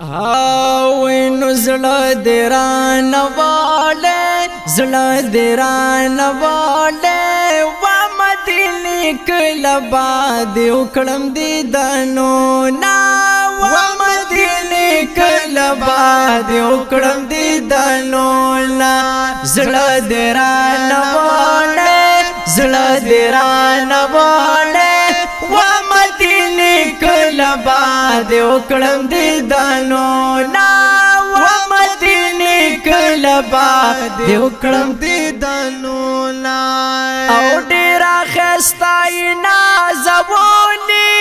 وینو زړه دې رانه واړی زړه دې رانه واړی و مدینې کله باد وکړم دیدنونه و مدینې کله باد وکړم دیدنونه زړه دې رانه واړی زړه دې رانه واړی و مدینې کله باد وکړم دیدنونه و مدینې کله باد وکړم دیدنونه او ډېره ښایسته یې نازولې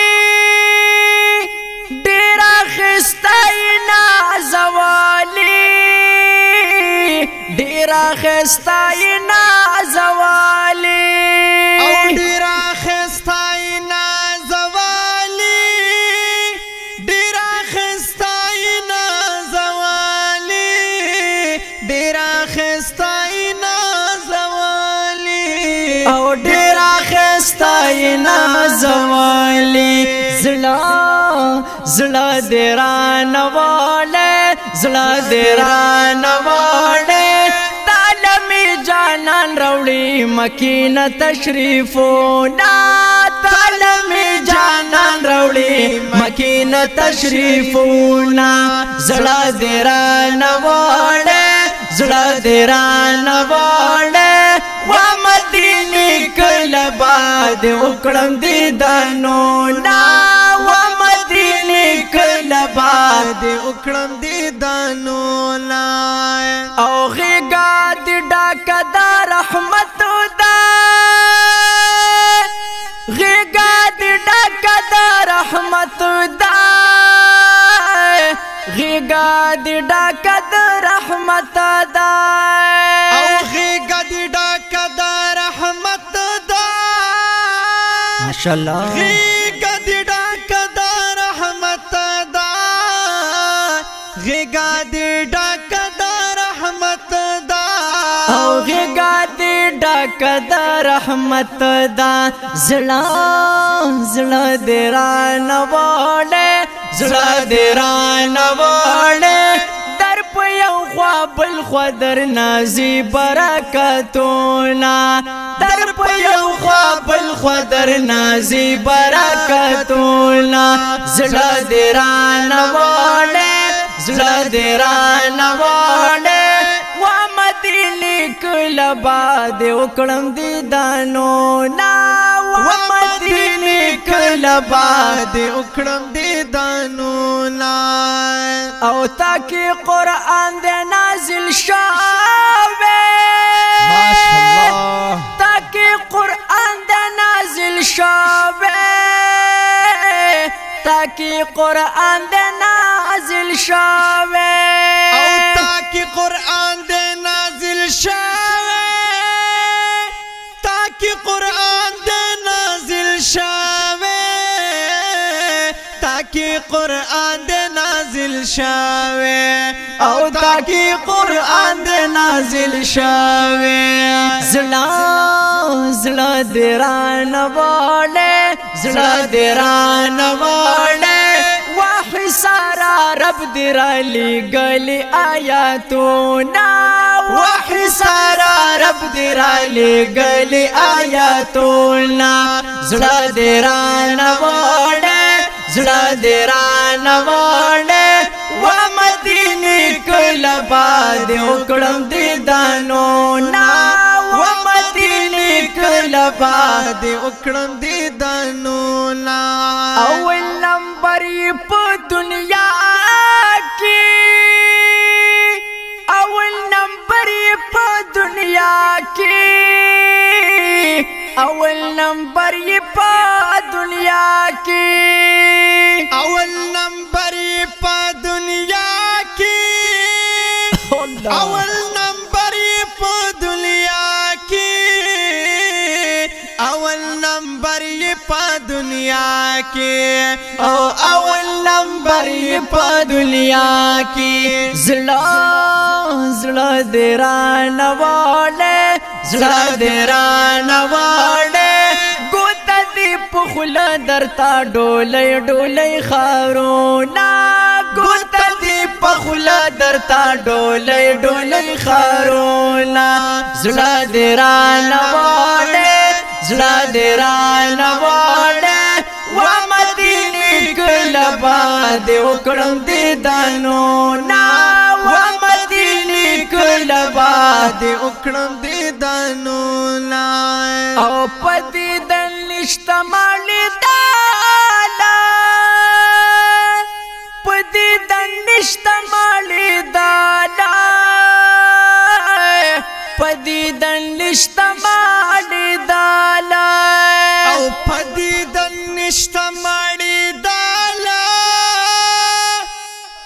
ډېره ښایسته یې نازولې ډېره ښایسته یې نازولې او ډېره ښایسته یې نازولې ډېره ښایسته یې نازولې ډېره ښایسته یې نازولې او ډېره ښایسته یې نازولې زړه دې رانه واړی زړه دې رانه واړی تاله مې جانان راوړي مکې نه تشریفونه تاله مې جانان راوړي مکې نه تشریفونه زړه دې رانه واړی زړه دې رانه واړی و مدینې کله باد وکړم دیدنونه و مدینې کله باد وکړم دیدنونه او غېږه دې ډکه د رحمت ده غېږه دې ډکه د رحمت ده غېږه دې ډکه د رحمت ده او غېږه دې ډکه د رحمت ده ماشاءالله غېږه دې ډکه د رحمت ده غېږه دې ډکه د رحمت ده او غېږه دې ډکه د رحمت ده زړه دې رانه واړی زړه دې رانه واړی در په یو خوا بل خوا در نازي برکتونه در په یو خوا بل خوا در نازي برکتونه زړه دې رانه واړی زړه دې رانه واړی و مدینې کله باد وکړم دیدنونه و مدینې کله باد وکړم دیدنونه او تاکي قرآن دې نازل شوی ماشاءالله تاکي قرآن دې نازل شوی تاکي قرآن دې نازل شوی او تاکي قرآن دې نازل شوی تاکي قرآن دې نازل شوی تاکي قرآن دې نازل شوی او تاکي قرآن دې نازل شوی زړه دې رانه واړی زړه دې رانه واړی واحد سارا رب دې رالیږلي آیاتونه واحد سارا رب دې رالیږلي آیاتونه زړه دې رانه واړی زړه دې رانه واړی و مدینې کله باد وکړم دیدنونه و مدینې کله باد وکړم دیدنونه اول نمبر یې په دنیا کې اول نمبر یې په دنیا کې اول نمبر یې په دنیا کې اول نمبر یې په دنیا کې اول نمبر یې په دنیا کې اول نمبر یې په دنیا کې او اول نمبر یې په دنیا کې زړه دې رانه واړی زړه دې رانه واړی ګوته دې په خوله درته ډولۍ ډولۍ خاورونه ګوته دې دا ډولۍ ډولۍ خارونا زړه دې رانه واړې زړه دې رانه واړې و مدینې کله به دې وکړم دیدنونه و مدینې کله به دې وکړم دیدنونه او په دیدن نشته مالې داله په دیدن نشته مالې داله په دیدن نشته مالې داله او په دیدن نشته مالې داله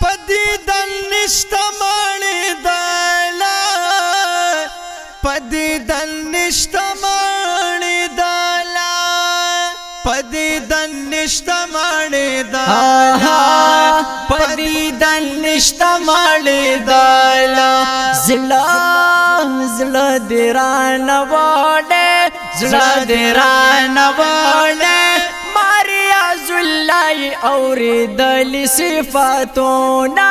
په دیدن نشته مالې داله په دیدن نشته مالې داله په دیدن نشته مالې داله په دیدن نشته مالې داله زړه دې رانه واړې زړه دې رانه واړې مریاض الله اورېدلې صفاتونه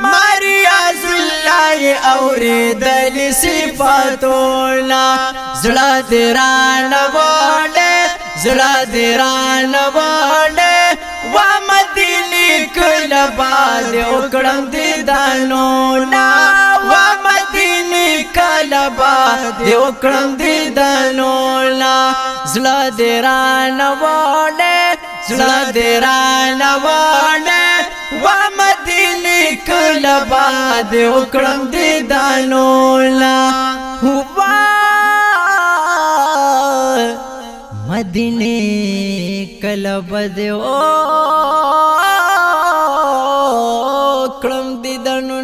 مریاض الله اورېدلې صفاتونه زړه دې رانه واړې زړه دې رانه واړې و مدینې کله به دې وکړم دیدنونه و مدینې کله به دې وکړم دیدنونه زړه دې رانه واړې زړه دې رانه واړې و مدینې کله به دې وکړم دیدنونه مدینه کله بده او کړم دیدنو